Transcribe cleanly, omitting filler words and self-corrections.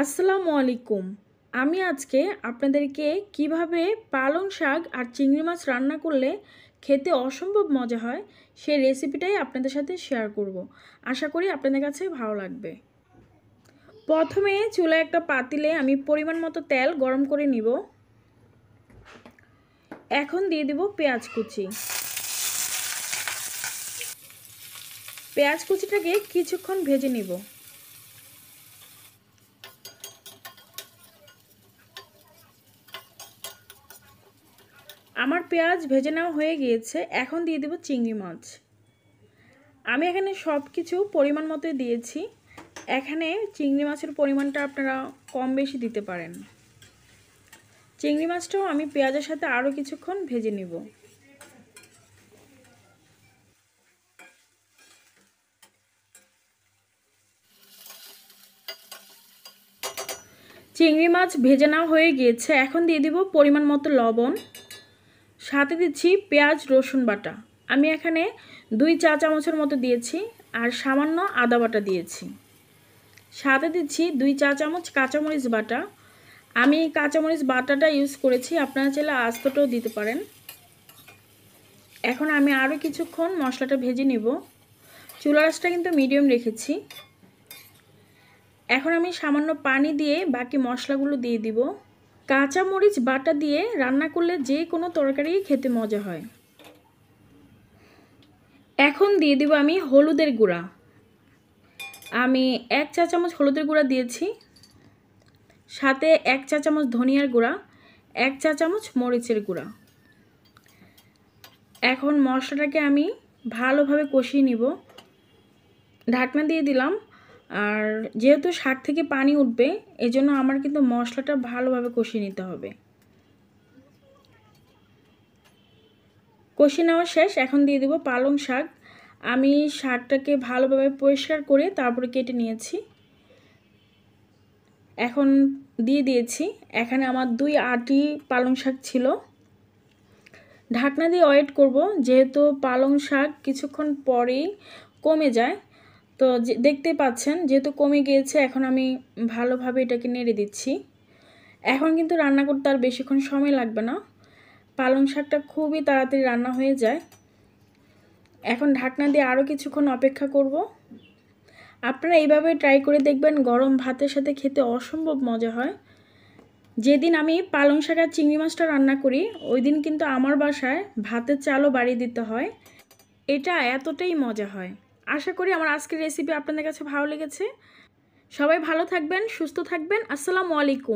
আসসালামু আলাইকুম। আমি আজকে আপনাদেরকে কিভাবে পালং শাক আর চিংড়ি মাছ রান্না করলে খেতে অসম্ভব মজা হয় সেই রেসিপিটাই আপনাদের সাথে শেয়ার করব। আশা করি আপনাদের কাছে ভালো লাগবে। প্রথমে চুলায় একটা পাতিলে আমি পরিমাণ মতো তেল গরম করে নিব। এখন দিয়ে দিব পেঁয়াজ কুচি। পেঁয়াজ কুচিটাকে কিছুক্ষণ ভেজে নিব। আমার পেঁয়াজ ভেজে নেওয়া হয়ে গিয়েছে। এখন দিয়ে দেব চিংড়ি মাছ। আমি এখানে সব কিছু পরিমাণ মতো দিয়েছি। এখানে চিংড়ি মাছের পরিমাণটা আপনারা কম বেশি দিতে পারেন। চিংড়ি মাছটাও আমি পেঁয়াজের সাথে আরও কিছুক্ষণ ভেজে নিব। চিংড়ি মাছ ভেজে নেওয়া হয়ে গিয়েছে। এখন দিয়ে দিব পরিমাণ মতো লবণ, সাথে দিচ্ছি পেঁয়াজ রসুন বাটা। আমি এখানে 2 চা চামচের মতো দিয়েছি আর সামান্য আদা বাটা দিয়েছি। সাথে দিচ্ছি 2 চা চামচ কাঁচামরিচ বাটা। আমি কাঁচামরিচ বাটাটা ইউজ করেছি, আপনারা চাইলে আস্তটাও দিতে পারেন। এখন আমি আরও কিছুক্ষণ মশলাটা ভেজে নিব। চুলার আঁচটা কিন্তু মিডিয়াম রেখেছি। এখন আমি সামান্য পানি দিয়ে বাকি মশলাগুলো দিয়ে দিব। কাঁচামরিচ বাটা দিয়ে রান্না করলে যে কোনো তরকারি খেতে মজা হয়। এখন দিয়ে দিব আমি হলুদের গুঁড়া। আমি 1 চা চামচ হলুদের গুঁড়া দিয়েছি, সাথে 1 চা চামচ ধনিয়ার গুঁড়া, 1 চা চামচ মরিচের গুঁড়া। এখন মশলাটাকে আমি ভালোভাবে কষিয়ে নিব। ঢাকনা দিয়ে দিলাম। আর যেহেতু শাক থেকে পানি উঠবে, এজন্য আমার কিন্তু মশলাটা ভালোভাবে কষিয়ে নিতে হবে। কষিয়ে নেওয়া শেষ। এখন দিয়ে দেব পালং শাক। আমি শাকটাকে ভালোভাবে পরিষ্কার করে তারপরে কেটে নিয়েছি। এখন দিয়ে দিয়েছি। এখানে আমার 2 আটি পালং শাক ছিল। ঢাকনা দিয়ে ওয়েট করব, যেহেতু পালং শাক কিছুক্ষণ পরেই কমে যায়। তো দেখতেই পাচ্ছেন যেহেতু কমে গিয়েছে, এখন আমি ভালোভাবে এটাকে নেড়ে দিচ্ছি। এখন কিন্তু রান্না করতে আর বেশিক্ষণ সময় লাগবে না। পালং শাকটা খুবই তাড়াতাড়ি রান্না হয়ে যায়। এখন ঢাকনা দিয়ে আরও কিছুক্ষণ অপেক্ষা করব। আপনারা এইভাবে ট্রাই করে দেখবেন, গরম ভাতের সাথে খেতে অসম্ভব মজা হয়। যেদিন আমি পালং শাক আর চিংড়ি মাছটা রান্না করি, ওই দিন কিন্তু আমার বাসায় ভাতের চালও বাড়িয়ে দিতে হয়। এটা এতটাই মজা হয়। আশা করি আমার আজকের রেসিপি আপনাদের কাছে ভালো লেগেছে। সবাই ভালো থাকবেন, সুস্থ থাকবেন। আসসালামু আলাইকুম।